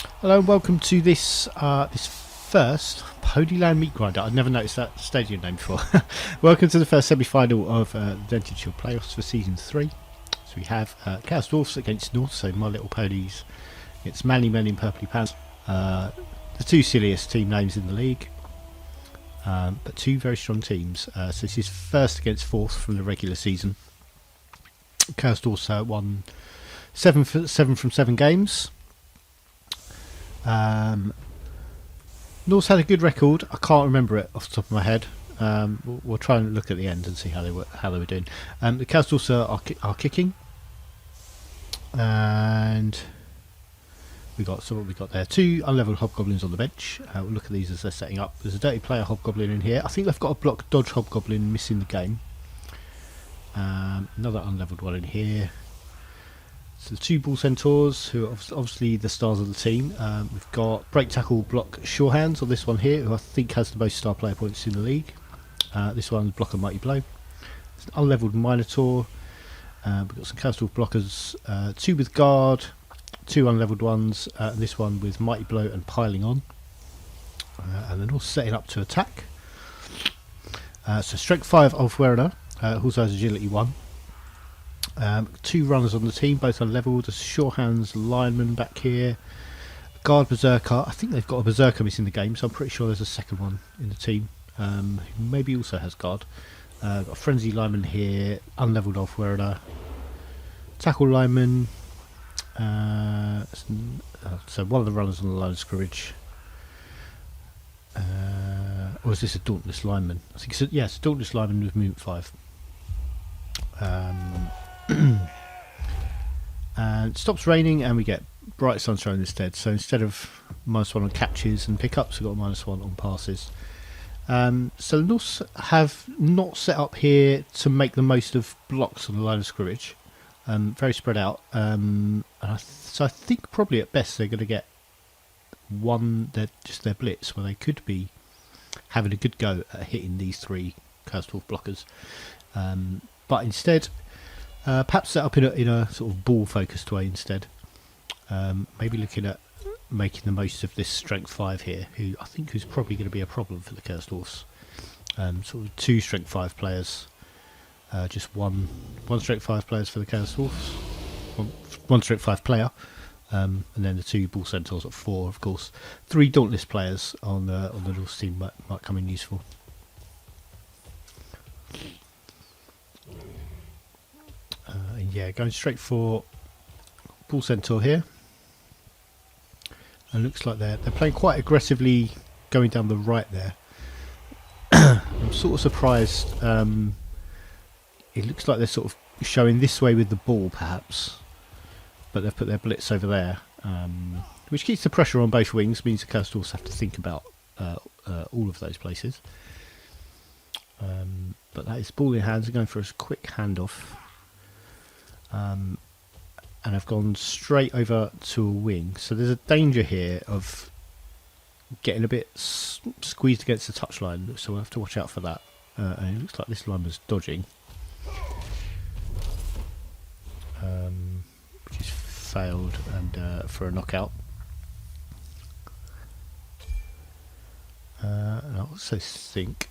Hello and welcome to this this first Ponyland Meat Grinder. I'd never noticed that stadium name before. Welcome to the first semi-final of the Dented playoffs for Season 3. So we have Chaos Dwarfs against Norse, so My Little Ponies against Manly Men in Purply Pants. The two silliest team names in the league, but two very strong teams. So this is first against fourth from the regular season. Chaos Dwarfs won 7 from 7 games. Norse had a good record. I can't remember it off the top of my head. We'll try and look at the end and see how they were doing. The Chaos Dwarfs are kicking, and what we got there. 2 unleveled hobgoblins on the bench. We'll look at these as they're setting up. There's a dirty player hobgoblin in here. I think they've got a block dodge hobgoblin missing the game. Another unleveled one in here. So the 2 bull centaurs, who are obviously the stars of the team. We've got break tackle block sure hands on this one here, who I think has the most star player points in the league. This one block a mighty blow. It's an unleveled minotaur. We've got some Chaos Dwarf blockers, 2 with guard, 2 unleveled ones, and this one with mighty blow and piling on. And then all setting up to attack. So strength 5 Ulf Werner, who also has agility 1. 2 runners on the team, both unleveled. A sure hands lineman back here. Guard berserker. I think they've got a berserker missing the game, so I'm pretty sure there's a second one in the team. Who maybe also has guard. Got a frenzy lineman here. Unleveled Ulf Werner. Tackle lineman. So one of the runners on the line of scrimmage. Or is this a dauntless lineman? I think it's a dauntless lineman with movement 5. And it stops raining and we get bright sunshine instead. So instead of -1 on catches and pickups, we've got -1 on passes. So the Norse have not set up here to make the most of blocks on the line of scrimmage. Very spread out. So I think probably at best they're going to get their blitz, where they could be having a good go at hitting these 3 Chaos Dwarf blockers. But instead, perhaps set up in a sort of ball focused way instead. Maybe looking at making the most of this strength 5 here, who I think is probably going to be a problem for the Chaos Dwarfs. Sort of 2 strength 5 players, just one strength 5 players for the Chaos Dwarfs, one strength 5 player, and then the 2 bull centaurs at 4, of course. 3 dauntless players on the Norse team might come in useful. Yeah, going straight for bull centaur here, and looks like they're playing quite aggressively, going down the right there. I'm sort of surprised. It looks like they're sort of showing this way with the ball, perhaps, but they've put their blitz over there, which keeps the pressure on both wings. Means the Chaos Dwarfs have to think about all of those places. But that is ball in hands. They're going for a quick handoff. And I've gone straight over to a wing, so there's a danger here of getting a bit squeezed against the touchline, so we'll have to watch out for that. And it looks like this lineman's dodging, which is failed, and for a knockout. And I also think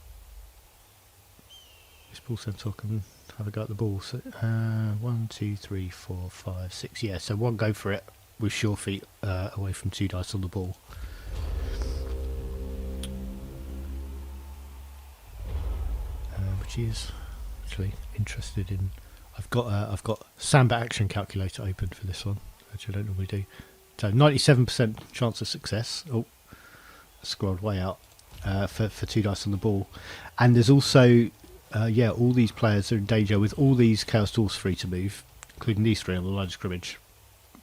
this bull centaur can have a go at the ball. So 1, 2, 3, 4, 5, 6. Yeah, so one go for it with sure feet away from 2 dice on the ball. Which is actually interested in. I've got Samba action calculator open for this one, which I don't normally do. So 97% chance of success. Oh, I scrolled way out for 2 dice on the ball, and there's also. All these players are in danger with all these Chaos Dwarfs free to move, including these 3 on the line of scrimmage.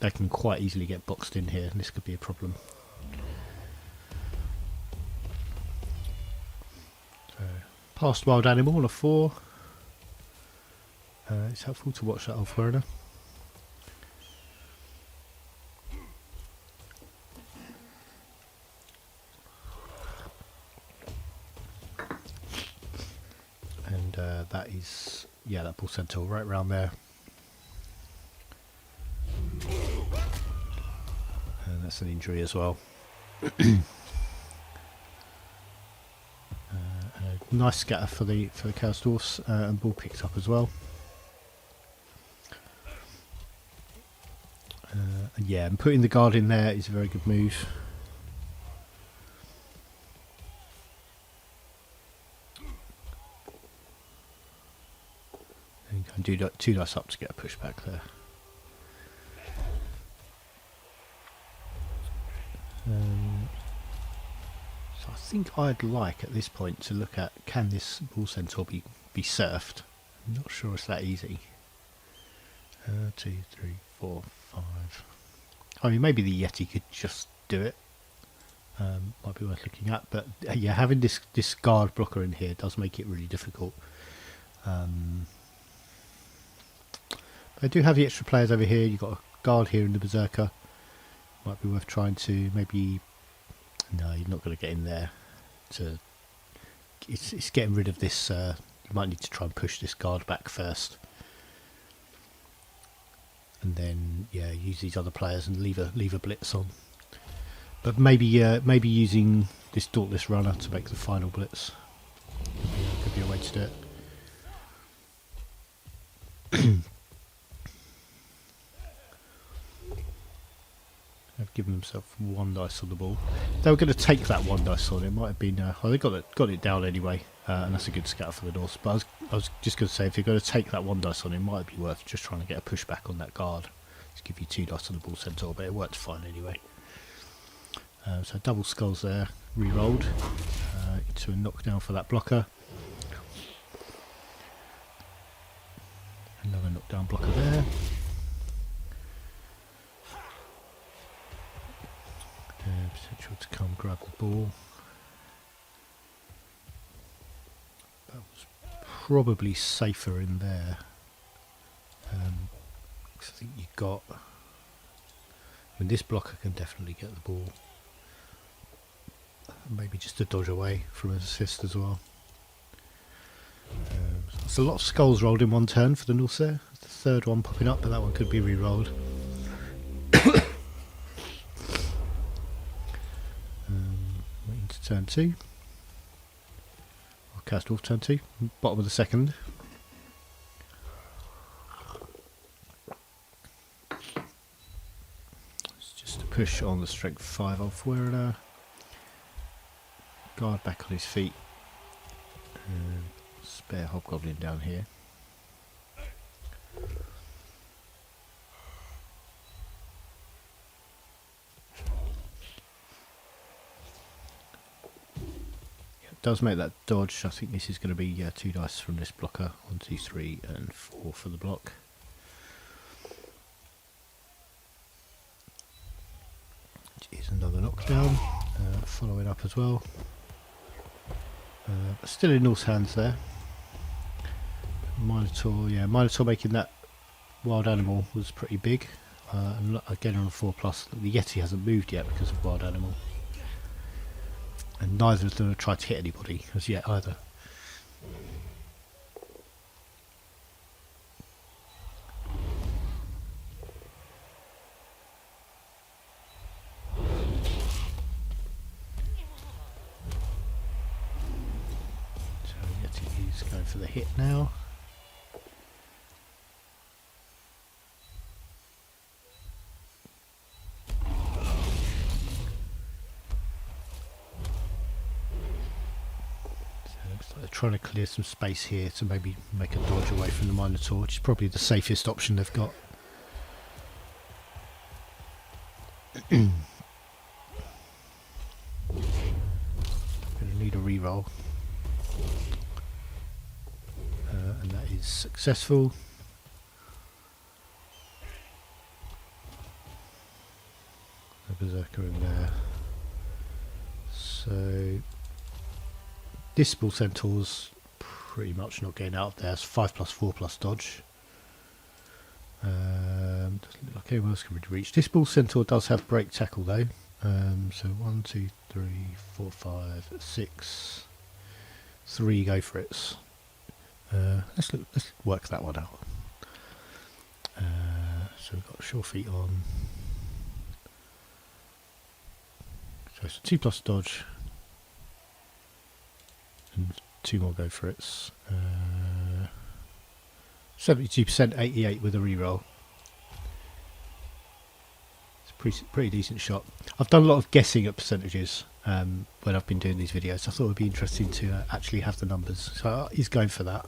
They can quite easily get boxed in here, and this could be a problem. So, past wild animal on a 4. It's helpful to watch that Ulf Werner. And that is, that bull centaur right around there. that's an injury as well. Nice scatter for the Chaos Dwarfs, and ball picked up as well. And yeah, and putting the guard in there is a very good move. And you can do 2 dice up to get a pushback there. So I think I'd like at this point to look at, can this Bull Centaur be surfed? I'm not sure it's that easy. 2, 3, 4, 5. I mean, maybe the Yeti could just do it. Might be worth looking at, but yeah, having this guard blocker in here does make it really difficult. I do have the extra players over here. You've got a guard here in the Berserker. Might be worth trying to maybe. No, you're not going to get in there. It's getting rid of this. You might need to try and push this guard back first, and then yeah, use these other players and leave a blitz on. But maybe using this Dauntless Runner to make the final blitz could be a way to do it. They've given themselves 1 dice on the ball. They were going to take that 1 dice on. It might have been. Well, they got it down anyway, and that's a good scatter for the Norse. But I was just going to say, if you're going to take that 1 dice on, it might be worth just trying to get a pushback on that guard. Just give you 2 dice on the Bull Centaur, but it worked fine anyway. So double skulls there, re-rolled into a knockdown for that blocker. Another knockdown blocker there. Potential to come grab the ball. That was probably safer in there. Because I think you got. I mean, this blocker can definitely get the ball. Maybe just to dodge away from an assist as well. There's a lot of skulls rolled in one turn for the Norse there. The 3rd one popping up, but that one could be re-rolled. Waiting to turn 2. Or cast off turn 2. Bottom of the 2nd. It's just a push on the strength 5 off Werner. Guard back on his feet. Spare Hobgoblin down here. It does make that dodge. I think this is going to be 2 dice from this blocker. 1, 2, 3 and 4 for the block. Which is another knockdown. Following up as well. But still in Norse hands there. Minotaur, yeah, Minotaur making that wild animal was pretty big. And again on a 4+, the Yeti hasn't moved yet because of wild animal. And neither of them have tried to hit anybody as yet either. He's going for the hit now. So it looks like they're trying to clear some space here to maybe make a dodge away from the Minotaur, which is probably the safest option they've got. Going to need a reroll. And that is successful. The Berserker in there. So this Bull Centaur's pretty much not getting out of there. It's 5+, 4+ dodge. Doesn't look like anyone else can really reach. This Bull Centaur does have break tackle though. So 1, 2, 3, 4, 5, 6. 3 go for it. Let's work that one out. So we've got sure feet on. So it's a 2+ dodge. And 2 more go for it. 72%, 88 with a reroll. It's a pretty decent shot. I've done a lot of guessing at percentages when I've been doing these videos. I thought it would be interesting to actually have the numbers. So he's going for that.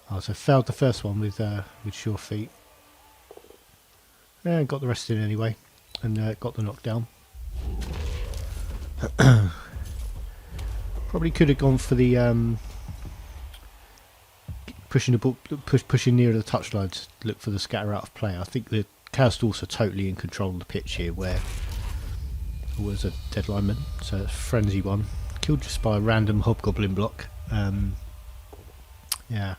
Oh, so failed the first one with sure feet. And got the rest in anyway. And got the knockdown. Probably could have gone for the pushing the ball, pushing nearer the touchline to look for the scatter out of play. I think the Chaos Dwarfs are totally in control of the pitch here, where there was a dead lineman, so it's a frenzy one. Killed just by a random hobgoblin block. Yeah.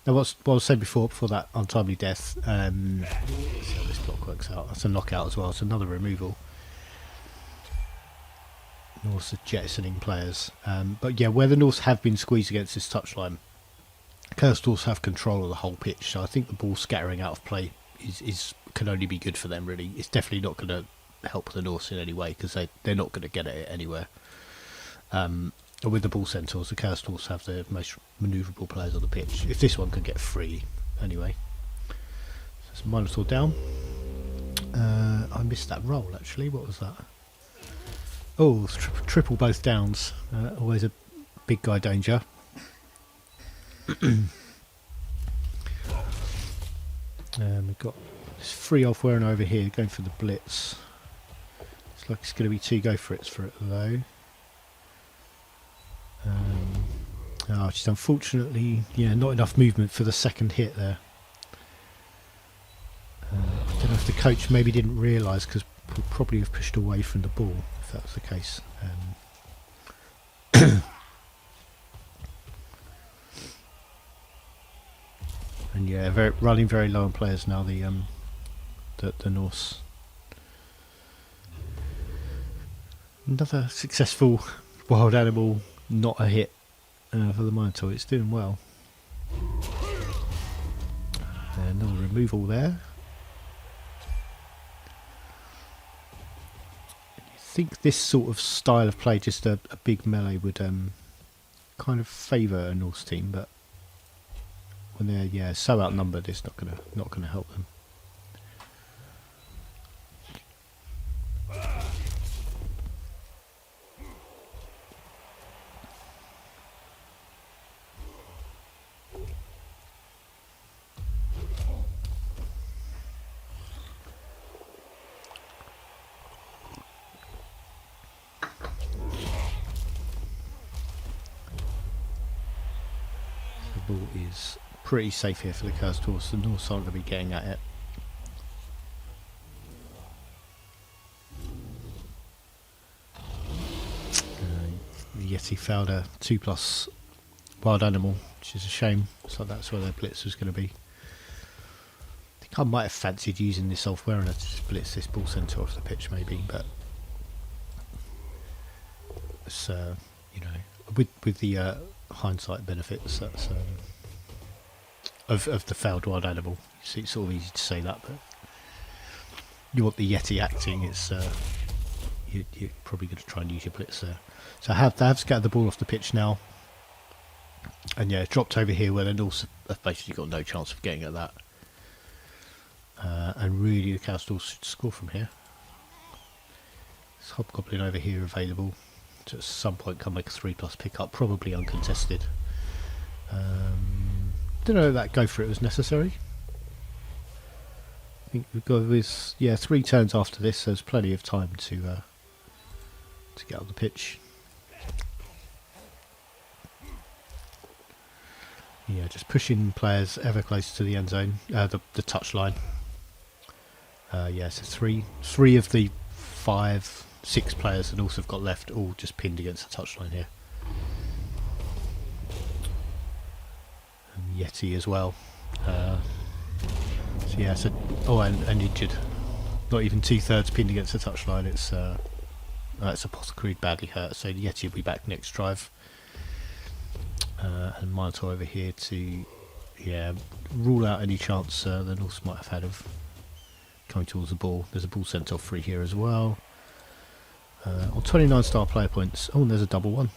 Now what I was saying before that untimely death, let's see how this block works out. That's a knockout as well, it's another removal. Norse are jettisoning players. But yeah, where the Norse have been squeezed against this touchline, Chaos Dwarfs have control of the whole pitch, so I think the ball scattering out of play can only be good for them, really. It's definitely not going to help the Norse in any way, because they're not going to get at it anywhere. With the ball centaurs, the Chaos Dwarfs have the most manoeuvrable players on the pitch. If this one could get free, anyway. So it's Minotaur down. I missed that roll, actually. What was that? Oh, triple both downs. Always a big guy danger. We've got this free off wearing over here, going for the blitz. Looks like it's going to be 2 go for it though. Just unfortunately, yeah, not enough movement for the second hit there. I don't know if the coach maybe didn't realise, because we'll probably have pushed away from the ball if that's the case. And yeah, running very low on players now. The Norse. Another successful wild animal, not a hit for the Minotaur. It's doing well. Another removal there. I think this sort of style of play, just a big melee, would kind of favour a Norse team, but when they're so outnumbered, it's not gonna help them. The ball is pretty safe here for the Chaos Dwarfs. The Norse aren't going to be getting at it. The Yeti failed a 2+ wild animal, which is a shame. So that's where their blitz was going to be. I think I might have fancied using this Ulfwerener to blitz this bull centaur off the pitch, maybe, but it's with the hindsight benefits of the failed wild animal. It's sort of easy to say that, but you want the Yeti acting. It's you're probably going to try and use your blitz there. So they have scattered the ball off the pitch now, and yeah, dropped over here where the Norse have basically got no chance of getting at that. And really, the Chaos Dwarfs should score from here. This Hobgoblin over here available to at some point come make a 3+ pickup, probably uncontested. Don't know if that go for it was necessary. I think we've got with 3 turns after this, so there's plenty of time to get on the pitch. Yeah, just pushing players ever closer to the end zone, the touch line. So three of the 5, 6 players that also have got left, all just pinned against the touchline here. And Yeti as well. And injured. Not even 2/3 pinned against the touchline. It's Apothecary badly hurt, so Yeti will be back next drive. And Minotaur over here to rule out any chance the Norse might have had of coming towards the ball. There's a bull centaur free here as well. on 29 star player points. Oh, and there's a double one.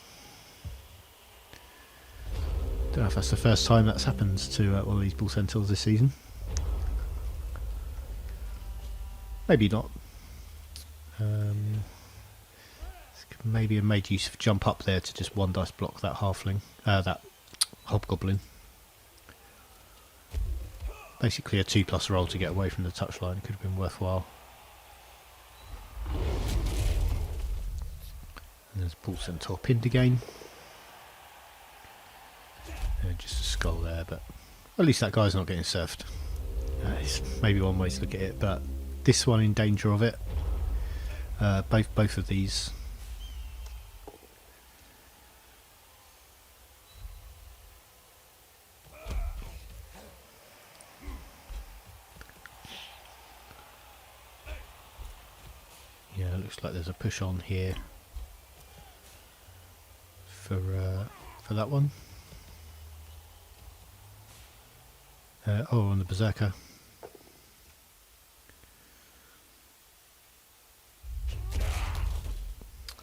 Don't know if that's the first time that's happened to all these bull centaurs this season. Maybe not. Maybe I made use of jump up there to just one dice block that halfling, that hobgoblin. Basically a 2+ roll to get away from the touchline. It could have been worthwhile. And there's bull centaur pinned again. Just a skull there, but at least that guy's not getting surfed. It's maybe one way to look at it, but this one in danger of it. Both of these. Yeah, it looks like there's a push on here for that one. On the berserker.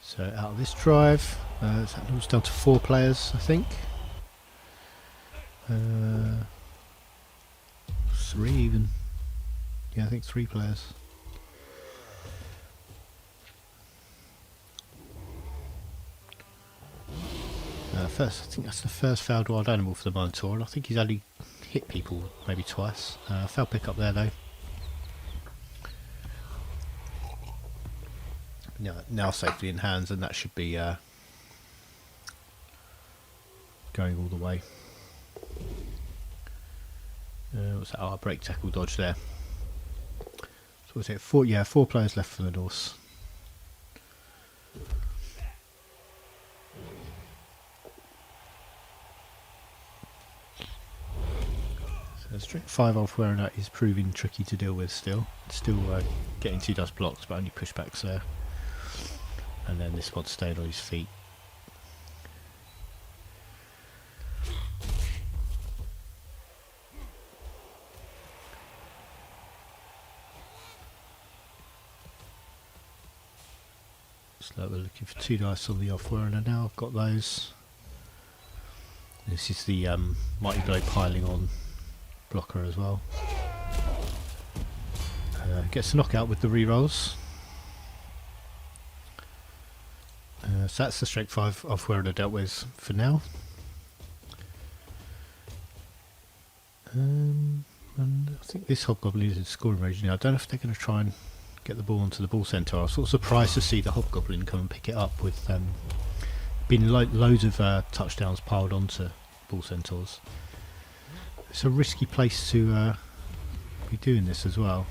So out of this drive, it's down to 4 players, I think. 3 even. Yeah, I think 3 players. First, I think that's the first fouled wild animal for the Minotaur, and I think he's only hit people maybe twice. Foul pick up there though. Now safely in hands, and that should be going all the way. What's that? Oh, break tackle dodge there. So what's it? 4 players left for the Norse. Strength 5 off wearing that is proving tricky to deal with still. Getting 2 dust blocks, but only pushbacks there. And then this one's staying on his feet. So we're looking for 2 dice on the off wearer now. I've got those. This is the Mighty Blow piling on blocker as well. Gets a knockout with the rerolls. So that's the strength 5 off wearer dealt with for now. And I think this hobgoblin is in scoring range now. I don't know if they're going to try and get the ball onto the bull centaur. I was sort of surprised to see the hobgoblin come and pick it up with been loads of touchdowns piled onto bull centaurs. It's a risky place to be doing this as well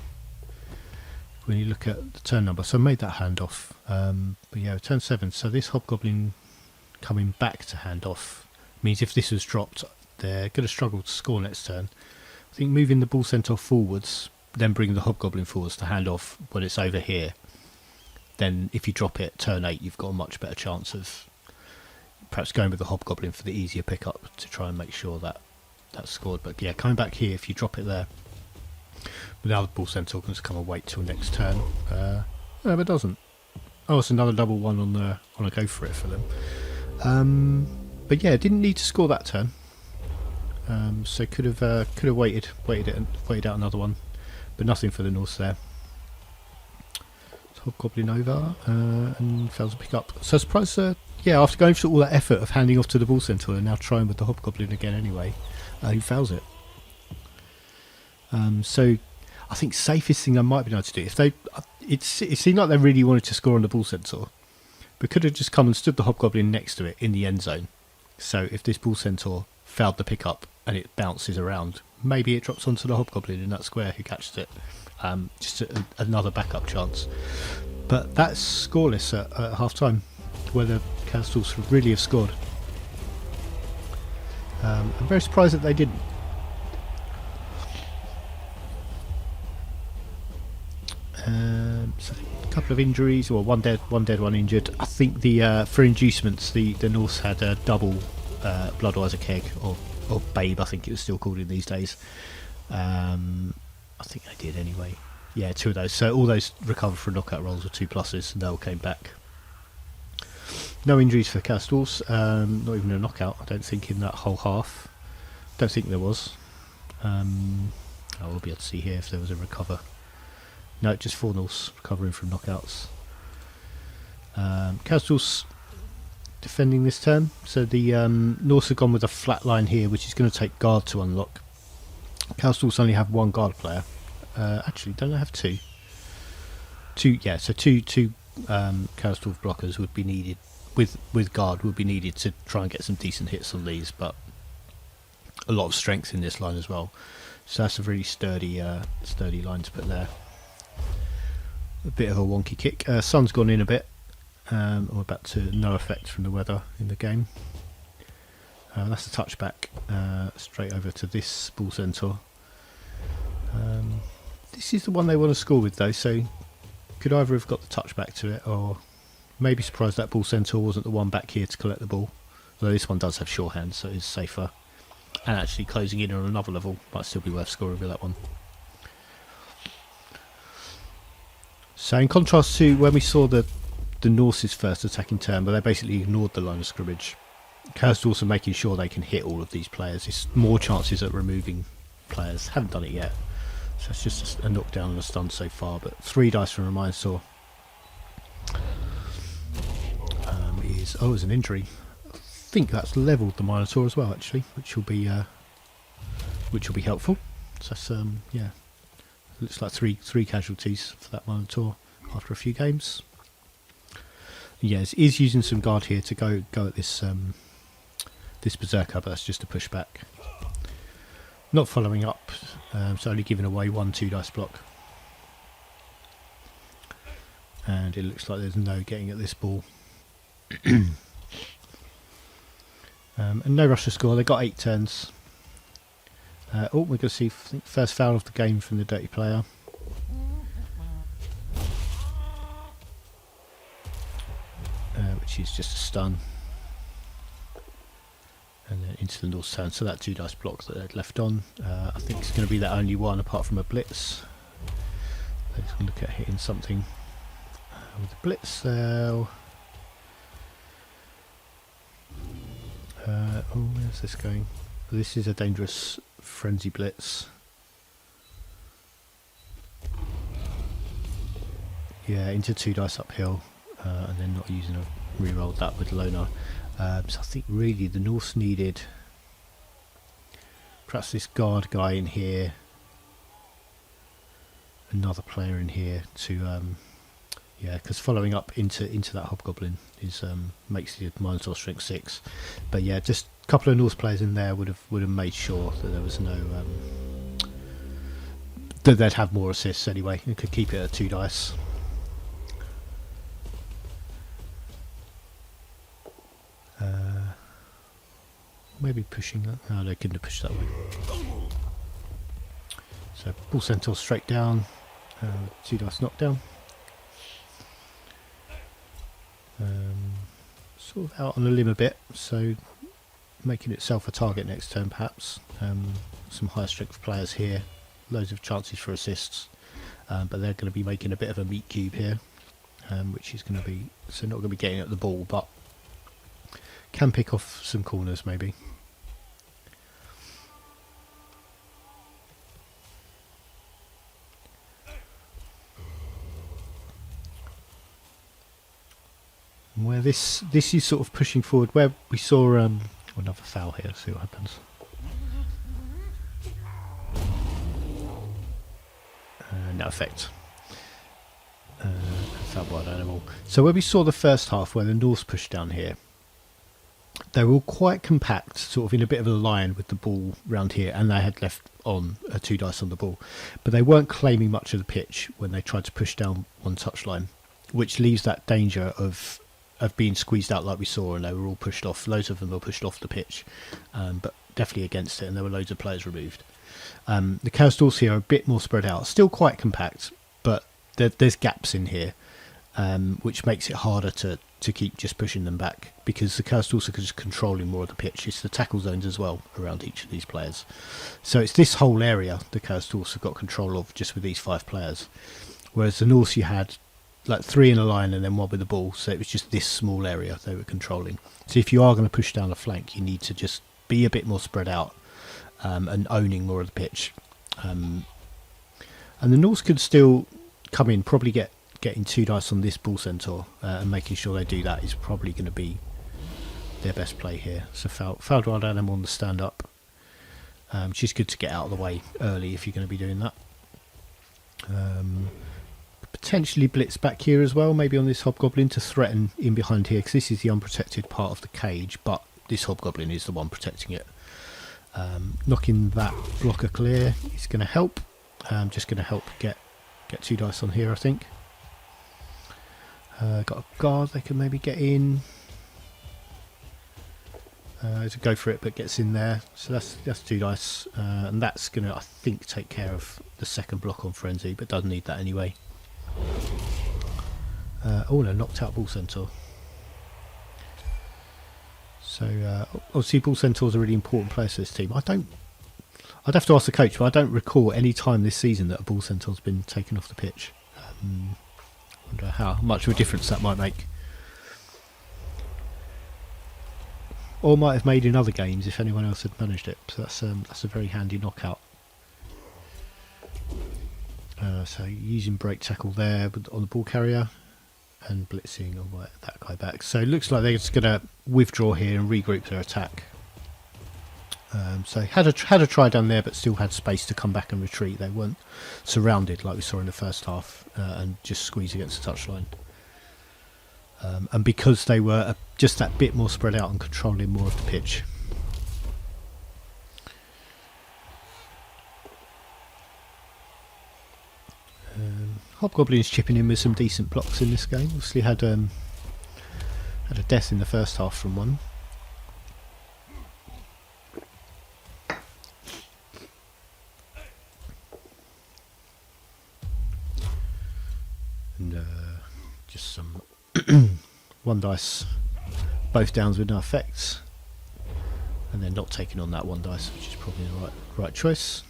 when you look at the turn number. So I made that handoff, but yeah, turn 7. So this hobgoblin coming back to handoff means if this was dropped, they're going to struggle to score next turn. I think moving the bull centaur forwards, then bringing the hobgoblin forwards to hand off when it's over here, then if you drop it turn 8, you've got a much better chance of perhaps going with the hobgoblin for the easier pickup to try and make sure that that's scored. But yeah, coming back here, if you drop it there, without the bull centaur can just come and wait till next turn. No, but it doesn't. Oh, it's another double one on a go for it for them. But yeah, didn't need to score that turn. So could have waited out another one, but nothing for the Norse there. So hobgoblin over and fails to pick up. So I suppose yeah, after going through all that effort of handing off to the bull centaur and now trying with the hobgoblin again anyway, he fails it. So I think safest thing I might be able to do, if it seemed like they really wanted to score on the bull centaur, but could have just come and stood the hobgoblin next to it in the end zone. So if this bull centaur failed the pickup and it bounces around, maybe it drops onto the hobgoblin in that square who catches it. Just another backup chance. But that's scoreless at half time, where the Castles really have scored. I'm very surprised that they didn't. So a couple of injuries, or one dead, one injured. I think for inducements, the Norse had a double Bloodweiser keg, or Babe, I think it was still called in these days. I think they did anyway. Yeah, 2 of those. So all those recovered from knockout rolls were 2+, and they all came back. No injuries for Castles, not even a knockout, I don't think, in that whole half. Don't think there was. I will be able to see here if there was a recover. No, just 4 Norse recovering from knockouts. Castles defending this turn, so the Norse have gone with a flat line here, which is going to take guard to unlock. Castles only have 1 guard player. Actually, don't they have 2? Yeah, so two Castles blockers would be needed. With guard would be needed to try and get some decent hits on these, but a lot of strength in this line as well. So that's a really sturdy line to put there. A bit of a wonky kick. Sun's gone in a bit. Or back to no effect from the weather in the game. That's a touchback straight over to this bull centaur. This is the one they want to score with though, so could either have got the touchback to it, or maybe surprised that bull centaur wasn't the one back here to collect the ball. Although this one does have sure hands, so it's safer. And actually closing in on another level might still be worth scoring with that one. So in contrast to when we saw the Norse's first attacking turn, but they basically ignored the line of scrimmage, Castles are making sure they can hit all of these players. It's more chances at removing players. Haven't done it yet, so it's just a knockdown and a stun so far, but 3 dice from a Minotaur is an injury. I think that's levelled the Minotaur as well, actually, which will be helpful. So that's yeah, looks like three casualties for that Minotaur after a few games. Yes, is using some guard here to go at this this berserker, but that's just a pushback. Not following up, so only giving away 1 2-dice block. And it looks like there's no getting at this ball. And no rush to score. They got 8 turns. We're going to see, I think, first foul of the game from the dirty player. Which is just a stun. And then into the Norse turn. So that 2-dice block that they'd left on. I think it's going to be that only one apart from a blitz. Let's look at hitting something with the blitz there. Where's this going? This is a dangerous frenzy blitz. Yeah, into 2 dice uphill, and then not using a reroll that with Loner. So I think really the Norse needed perhaps this guard guy in here, another player in here to yeah, because following up into that hobgoblin is makes the Minotaur strength 6. But yeah, just a couple of Norse players in there would have made sure that there was no that they'd have more assists anyway, and could keep it at 2 dice. Maybe pushing that. No, they couldn't have pushed that way. So bull centaur straight down, 2 dice knockdown. Sort of out on a limb a bit, so making itself a target next turn perhaps. Some higher strength players here, loads of chances for assists, but they're going to be making a bit of a meat cube here, which is going to be, so not going to be getting at the ball, but can pick off some corners maybe. Where this is sort of pushing forward, where we saw another foul here. See what happens. No effect. Foul wild animal. So where we saw the first half, where the Norse pushed down here, they were all quite compact, sort of in a bit of a line with the ball round here, and they had left on 2 dice on the ball, but they weren't claiming much of the pitch when they tried to push down 1 touchline, which leaves that danger of being squeezed out like we saw, and they were all pushed off. Loads of them were pushed off the pitch, but definitely against it, and there were loads of players removed. The Castles here are a bit more spread out, still quite compact, but there's gaps in here, which makes it harder to keep just pushing them back, because the Castles are just controlling more of the pitch. It's the tackle zones as well around each of these players. So it's this whole area the Castles have got control of just with these 5 players. Whereas the Norse, you had like 3 in a line and then 1 with the ball, so it was just this small area they were controlling. So if you are going to push down the flank, you need to just be a bit more spread out, and owning more of the pitch. And the Norse could still come in, probably getting 2 dice on this bull centaur, and making sure they do that is probably going to be their best play here. So Faldward Adam on the stand up, which is good to get out of the way early if you're going to be doing that. Potentially blitz back here as well, maybe on this hobgoblin to threaten in behind here, because this is the unprotected part of the cage, but this hobgoblin is the one protecting it. Knocking that blocker clear is going to help. Just going to help get 2 dice on here, I think. Got a guard they can maybe get in. To go for it, but gets in there, so that's 2 dice, and that's going to, I think, take care of the second block on Frenzy, but doesn't need that anyway. Oh no, knocked out Bull Centaur. So obviously Bull Centaur's a really important player to this team. I'd have to ask the coach, but I don't recall any time this season that a Bull Centaur's been taken off the pitch. Wonder how much of a difference that might make. Or might have made in other games if anyone else had managed it. So that's a very handy knockout. So using break tackle there on the ball carrier and blitzing on that guy back. So it looks like they're just going to withdraw here and regroup their attack. So had a try down there, but still had space to come back and retreat. They weren't surrounded like we saw in the first half, and just squeeze against the touchline. And because they were just that bit more spread out and controlling more of the pitch. Hobgoblin's chipping in with some decent blocks in this game. Obviously had a death in the first half from one. And just some 1 dice, both downs with no effects, and then not taking on that 1 dice, which is probably the right choice.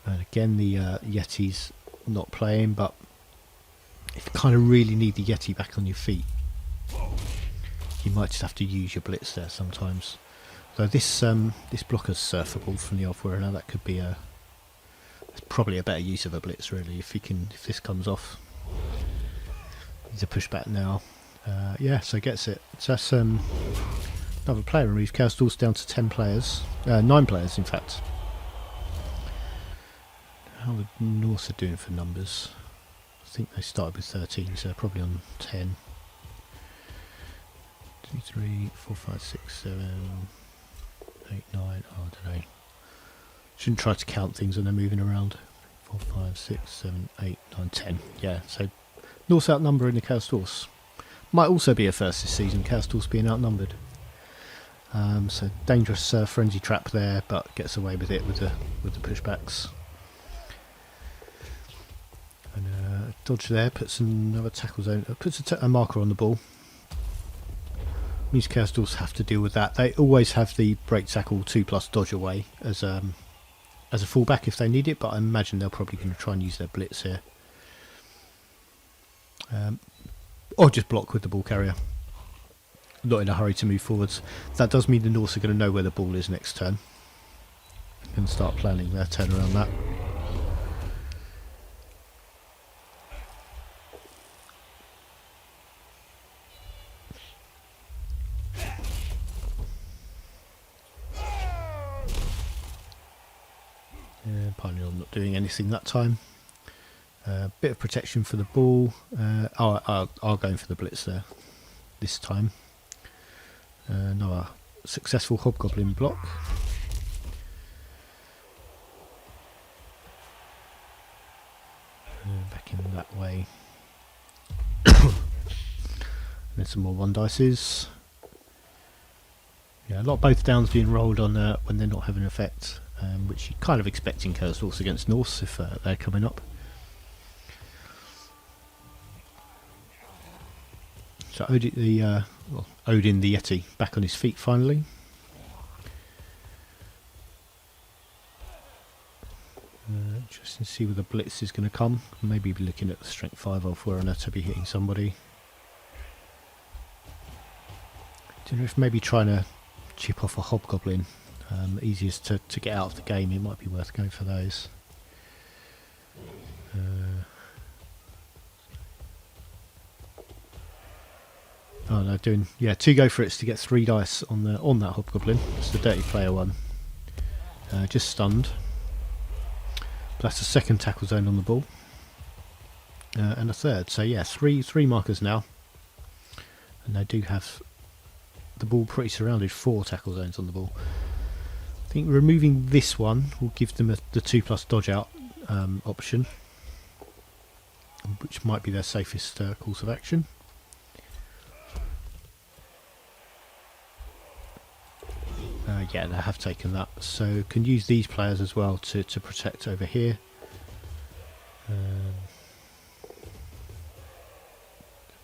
And again, the Yeti's not playing, but if you kind of really need the Yeti back on your feet, you might just have to use your blitz there sometimes. Though this blocker's surfable from the off now, that could be it's probably a better use of a blitz really if this comes off. He's a pushback now. Yeah, so gets it. So that's another player removed. Chaos Dwarfs down to 10 players, 9 players in fact. How the Norse are doing for numbers? I think they started with 13, so probably on 10. 2, 3, 4, 5, 6, 7, 8, 9. Oh, I don't know. Shouldn't try to count things when they're moving around. 4, 5, 6, 7, 8, 9, 10. Yeah, so Norse outnumbering the Chaos Dwarfs. Might also be a first this season, Chaos Dwarfs being outnumbered. So dangerous frenzy trap there, but gets away with it with the pushbacks. And dodge there, puts another tackle zone, puts a marker on the ball. Means Chaos Dwarfs have to deal with that. They always have the break tackle 2+ dodge away as a fallback if they need it, but I imagine they're probably going to try and use their blitz here. Or just block with the ball carrier. Not in a hurry to move forwards. That does mean the Norse are going to know where the ball is next turn. And start planning their turn around that. Ponies not doing anything that time. Bit of protection for the ball. I'll go for the blitz there this time. Another successful hobgoblin block. Back in that way. And then some more 1 dices. Yeah, a lot of both downs being rolled on when they're not having an effect, which you're kind of expecting Chaos Dwarfs against Norse if they're coming up. So Odin the Yeti back on his feet finally. Interesting to see where the blitz is going to come. Maybe be looking at the strength 5 off where to be hitting somebody. Don't know if maybe trying to chip off a hobgoblin, easiest to get out of the game. It might be worth going for those. Oh no, doing 2 go for it's to get 3 dice on that hobgoblin. It's the dirty player one. Just stunned. Plus a second tackle zone on the ball, and a third. So yeah, three markers now, and they do have the ball pretty surrounded. 4 tackle zones on the ball. I think removing this one will give them the 2+ dodge out option, which might be their safest course of action. Yeah, they have taken that, so can use these players as well to protect over here.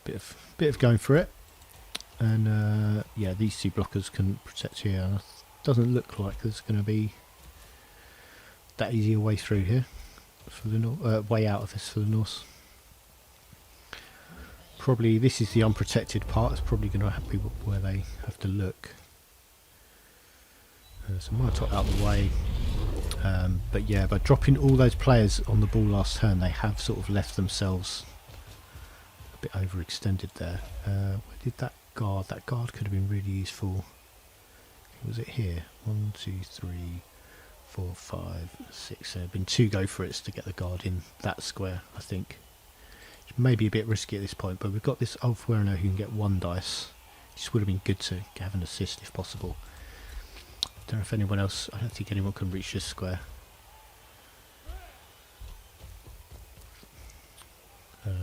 Bit of going for it, and yeah, these 2 blockers can protect here. Doesn't look like there's going to be that easy a way through here for the way out of this for the Norse. Probably this is the unprotected part. It's probably going to be where they have to look. So I might top out the way, but yeah, by dropping all those players on the ball last turn, they have sort of left themselves a bit overextended there. Where did that guard could have been really useful. Was it here? 1, 2, 3, 4, 5, 6. There have been 2 go for it to get the guard in that square, I think. It's maybe a bit risky at this point, but we've got this Ulfwerner who can get 1 dice. Just would have been good to have an assist if possible. Don't know if anyone else. I don't think anyone can reach this square.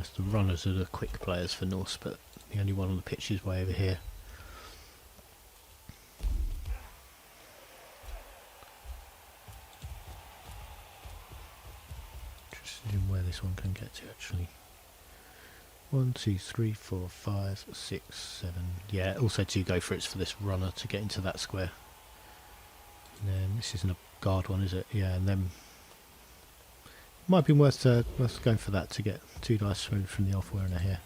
It's the runners are the quick players for Norse, but the only one on the pitch is way over here. Interested in where this one can get to actually. 1, 2, 3, 4, 5, 6, 7. Yeah, also 2 go for it for this runner to get into that square. And then this isn't a guard one, is it? Yeah, and then might be worth going for that to get 2 dice from the Ulfwerner here,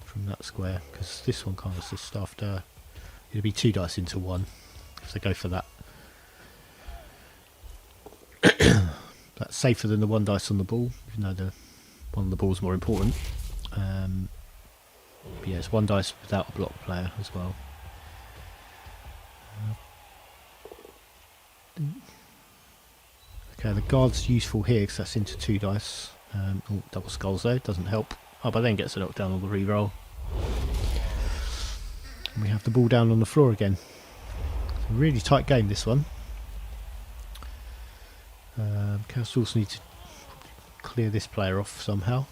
from that square, because this one can't assist after. It'll be 2 dice into 1 if they go for that. That's safer than the 1 dice on the ball, even though the one on the ball is more important. But yeah, it's 1 dice without a block player as well. Okay, the guard's useful here because that's into 2 dice. Double skulls though, doesn't help. Oh, but then gets a knockdown on the reroll. And we have the ball down on the floor again. It's a really tight game, this one. Chaos also need to clear this player off somehow.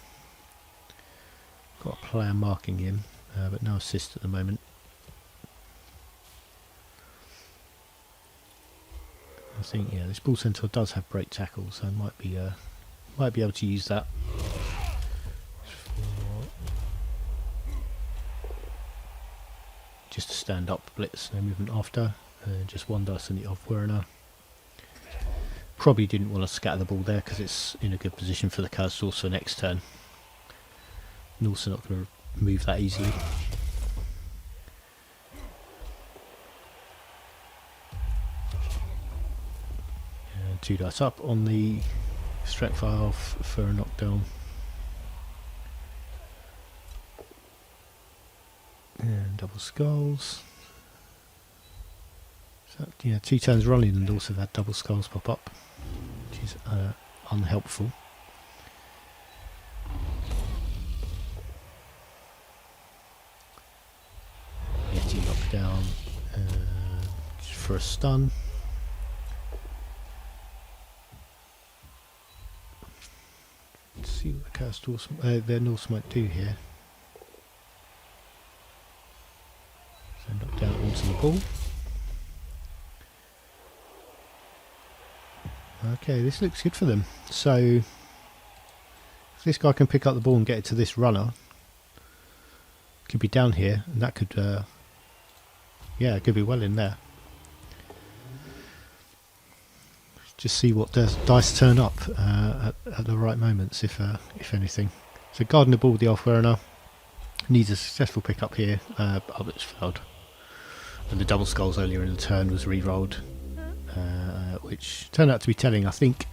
Got a player marking him, but no assist at the moment. I think this Bull Centaur does have break tackle, so might be able to use that. Just a stand up blitz, no movement after, just 1 dice in the Ulfwerner. Probably didn't want to scatter the ball there because it's in a good position for the Chaos for next turn. And also not going to move that easily. 2 dice up on the strength file for a knockdown. And double skulls. So, 2 turns running and also that double skulls pop up, which is unhelpful. Yeti knockdown for a stun. Let's see what the Chaos Dwarfs, their Norse might do here. So knock down onto the ball. Okay, this looks good for them. So if this guy can pick up the ball and get it to this runner, could be down here, and that could, yeah, it could be well in there. Just see what dice turn up at the right moments, if anything. So guarding the ball with the Alfwerner needs a successful pickup here, but it's failed. And the double skulls earlier in the turn was re-rolled, which turned out to be telling, I think.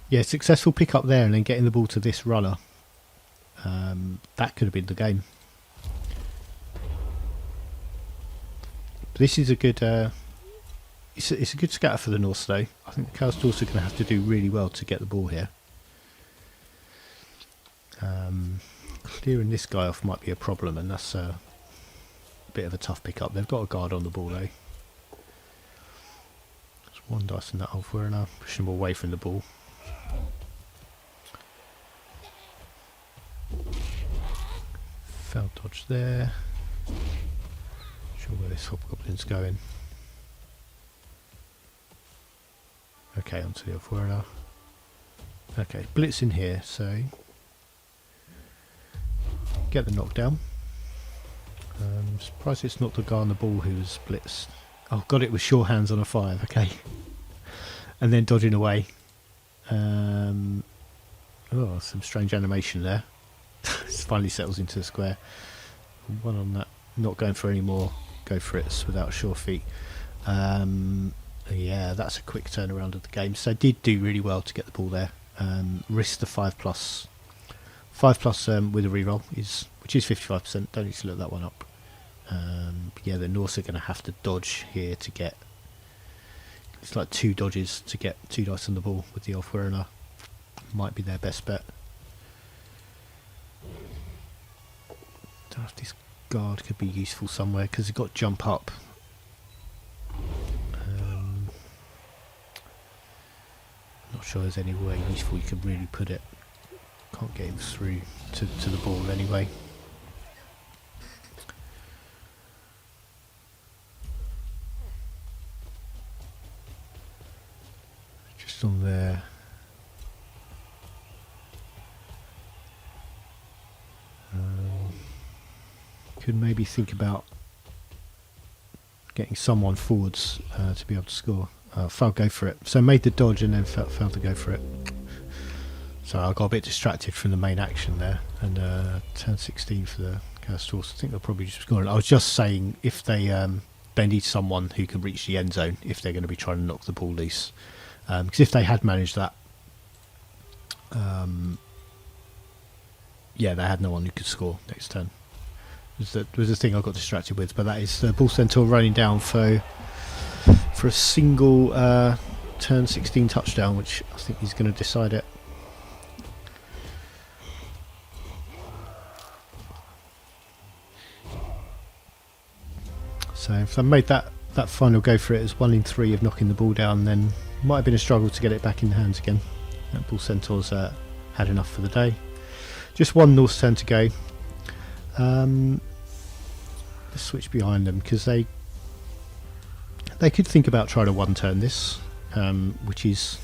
Yeah, successful pickup there, and then getting the ball to this runner. That could have been the game. But this is a good. It's a good scatter for the Norse though. I think the Chaos Dwarfs are going to have to do really well to get the ball here. Clearing this guy off might be a problem, and that's a bit of a tough pickup. They've got a guard on the ball though. There's one dice in that Alfwerner, pushing him away from the ball. Failed dodge there. Not sure where this hobgoblin's going. Okay, onto the Alfwerner. Okay, blitz in here, so get the knockdown. Surprised it's not the guy on the ball who was blitzed. Oh, got it with sure hands on a 5, okay. And then dodging away. Oh, some strange animation there. It finally settles into the square. One on that, not going for any more go for it's without sure feet. Yeah, that's a quick turnaround of the game. So did do really well to get the ball there. Risked the 5+ with a reroll, which is 55%. Don't need to look that one up. Yeah, the Norse are going to have to dodge here to get. It's like 2 dodges to get 2 dice on the ball with the Alfwerner. Might be their best bet. Don't know if this guard could be useful somewhere because it's got jump up. Not sure there's any way useful you could really put it. Can't get him through to the ball anyway. Just on there. Could maybe think about getting someone forwards to be able to score. Failed go for it. So made the dodge and then failed to go for it. So I got a bit distracted from the main action there. And turn 16 for the Chaos Dwarfs. I think they'll probably just score. I was just saying if they need someone who can reach the end zone if they're going to be trying to knock the ball loose. Because if they had managed that, yeah, they had no one who could score next turn. Was the thing I got distracted with, but that is the Bull Centaur running down for a single turn 16 touchdown, which I think he's going to decide it. So if I made that final go for it as 1 in 3 of knocking the ball down, then might have been a struggle to get it back in the hands again. That Bull Centaur's had enough for the day. Just one Norse turn to go. Let's switch behind them because they could think about trying to one turn this, which is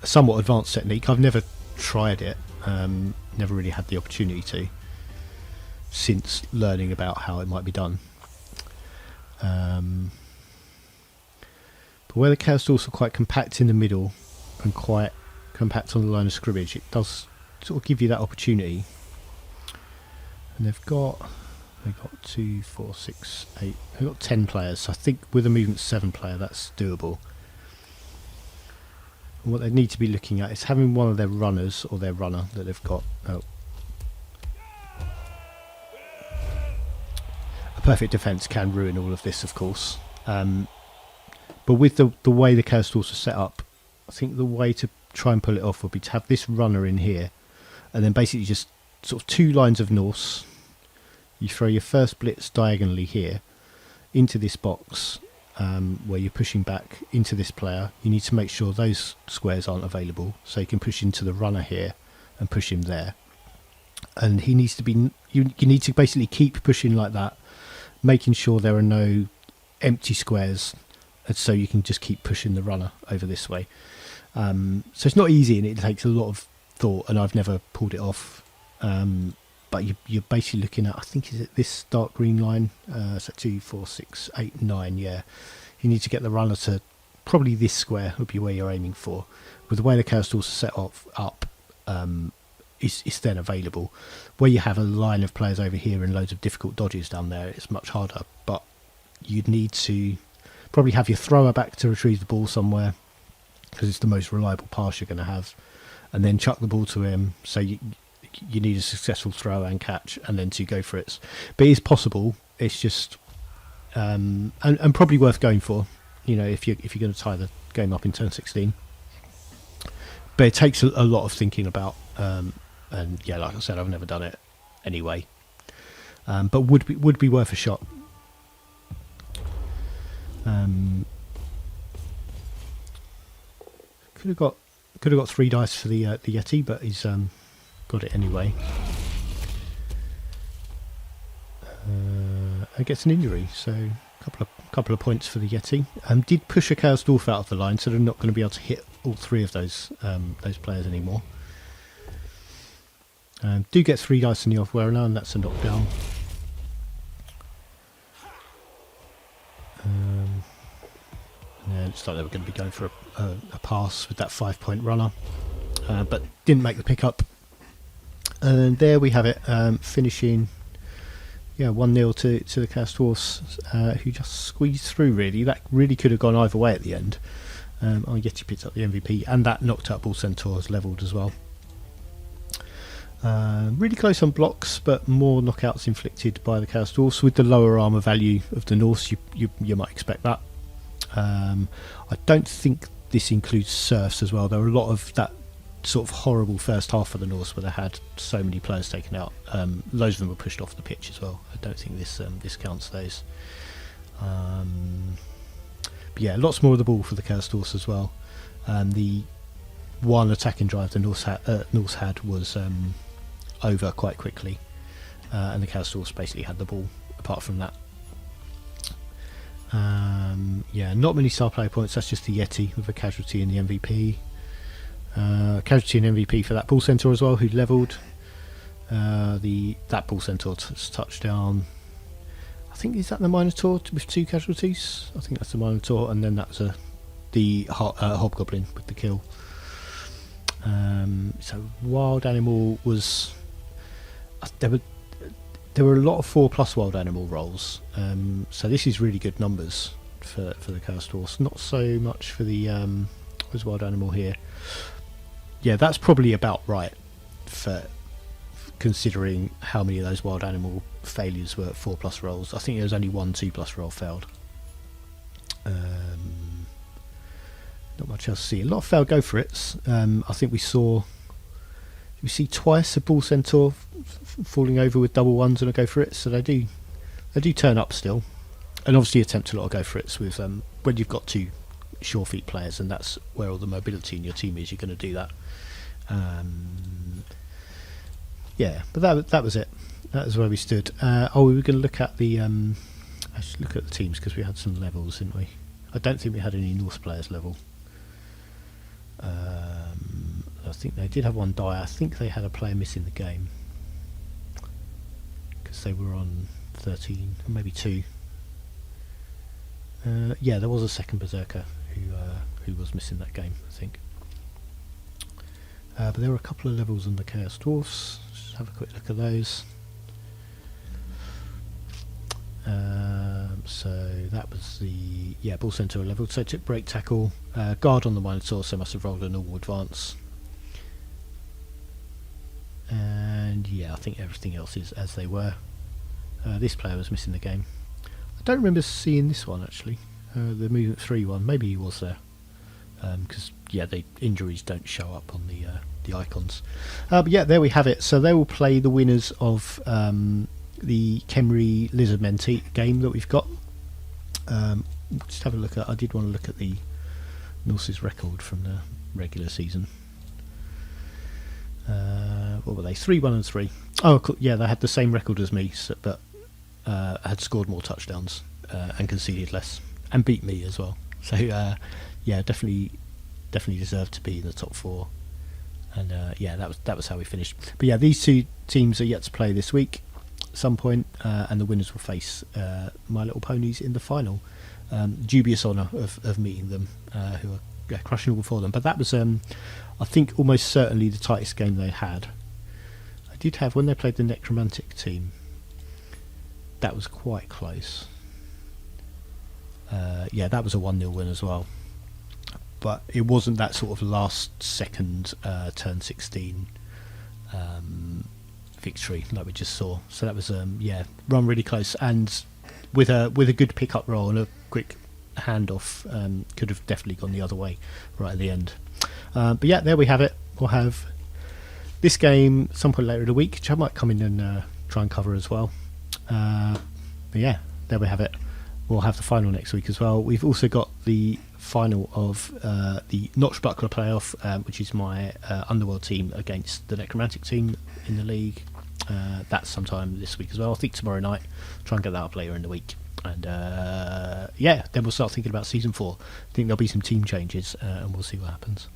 a somewhat advanced technique. I've never tried it, never really had the opportunity to since learning about how it might be done. But where the Chaos Dwarfs are quite compact in the middle and quite compact on the line of scrimmage, it does sort of give you that opportunity. And they've got 2, 4, 6, 8. They've got 10 players. So I think with a movement 7 player, that's doable. And what they need to be looking at is having one of their runners or their runner that they've got. Oh. A perfect defence can ruin all of this, of course. But with the way the Chaos Dwarfs are set up, I think the way to try and pull it off would be to have this runner in here, and then basically just sort of 2 lines of Norse. You throw your first blitz diagonally here into this box where you're pushing back into this player. You need to make sure those squares aren't available, so you can push into the runner here and push him there. And he needs to be. You need to basically keep pushing like that, making sure there are no empty squares, and so you can just keep pushing the runner over this way. So it's not easy, and it takes a lot of thought, and I've never pulled it off. But you're basically looking at, I think, is it this dark green line? So 2, 4, 6, 8, 9. Yeah, you need to get the runner to probably this square would be where you're aiming for. With the way the chaos dwarfs are set up, it's then available. Where you have a line of players over here and loads of difficult dodges down there, it's much harder. But you'd need to probably have your thrower back to retrieve the ball somewhere, because it's the most reliable pass you're going to have, and then chuck the ball to him. So you need a successful throw and catch, and then to go for it. But it's possible. It's just and probably worth going for. You know, if you're going to tie the game up in turn 16. But it takes a lot of thinking about, and yeah, like I said, I've never done it anyway. But would be worth a shot. Could have got 3 dice for the Yeti, but he's got it anyway. It gets an injury, so a couple of points for the Yeti. Did push a Chaos Dwarf out of the line, so they're not going to be able to hit all 3 of those players anymore. Do get 3 dice in the off-wearer now, and that's a knockdown. Yeah, it looks like they were going to be going for a pass with that 5-point runner, but didn't make the pickup. And there we have it, finishing 1-0 to the Chaos Dwarfs, who just squeezed through. Really, that really could have gone either way at the end. Yeti picked up the MVP, and that knocked up Bull Centaurs leveled as well. Really close on blocks, but more knockouts inflicted by the Chaos Dwarfs. With the lower armor value of the Norse, you might expect that. I don't think this includes serfs as well. There were a lot of that sort of horrible first half of the Norse where they had so many players taken out. Loads of them were pushed off the pitch as well. I don't think this counts those. But yeah, lots more of the ball for the Chaos Dwarfs as well. The one attacking drive the Norse had was over quite quickly, and the Chaos Dwarfs basically had the ball apart from that. Yeah, not many star player points. That's just the Yeti with a casualty in the MVP. Casualty and MVP for that Bull Centaur as well, who levelled. That Bull Centaur touchdown. I think, is that the Minotaur with 2 casualties? I think that's the Minotaur, and then that's the Hobgoblin with the kill. So wild animal was there were a lot of 4+ wild animal rolls. So this is really good numbers for the Chaos Dwarfs. Not so much for the was wild animal here. Yeah, that's probably about right for considering how many of those wild animal failures were 4+ rolls. I think there was only 1 2+ roll failed. Not much else to see. A lot of failed go for it. I think we see twice a Bull Centaur falling over with double ones and a go for it. So they do turn up still, and obviously attempt a lot of go for it with when you've got 2 sure feet players, and that's where all the mobility in your team is. You're going to do that. Yeah, but that was it. That was where we stood. We were going to look at the actually look at the teams, because we had some levels, didn't we? I don't think we had any Norse players level. I think they did have 1 die. I think they had a player missing the game because they were on 13, or maybe 2. Yeah, there was a second berserker who was missing that game, I think. But there were a couple of levels on the Chaos Dwarfs. Just have a quick look at those. So that was the Bull Centaur level. So took break tackle, guard on the Minotaur, so must have rolled a normal advance. And yeah, I think everything else is as they were. This player was missing the game. I don't remember seeing this one actually. The movement 3 one. Maybe he was there. Because the injuries don't show up on the icons. But yeah, there we have it. So they will play the winners of the Khemri Lizardmen game that we've got. Just have a look at. I did want to look at the Norse's record from the regular season. What were they? 3-1 and 3. Oh, cool. Yeah, they had the same record as me, but had scored more touchdowns and conceded less, and beat me as well. So yeah, definitely deserved to be in the top 4. And yeah, that was how we finished. But yeah, these 2 teams are yet to play this week at some point, and the winners will face My Little Ponies in the final. dubious honour of meeting them, who are crushing all for them. But that was, I think, almost certainly the tightest game they had. I did have, when they played the Necromantic team, that was quite close. Yeah, that was a 1-0 win as well. But it wasn't that sort of last second turn 16 victory like we just saw. So that was run really close, and with a good pickup roll and a quick handoff, could have definitely gone the other way right at the end. But yeah, there we have it. We'll have this game some point later in the week, which I might come in and try and cover as well. But yeah, there we have it. We'll have the final next week as well. We've also got the final of the Notch Buckler playoff, which is my Underworld team against the Necromantic team in the league. That's sometime this week as well. I think tomorrow night. Try and get that up later in the week. And then we'll start thinking about season 4. I think there'll be some team changes, and we'll see what happens.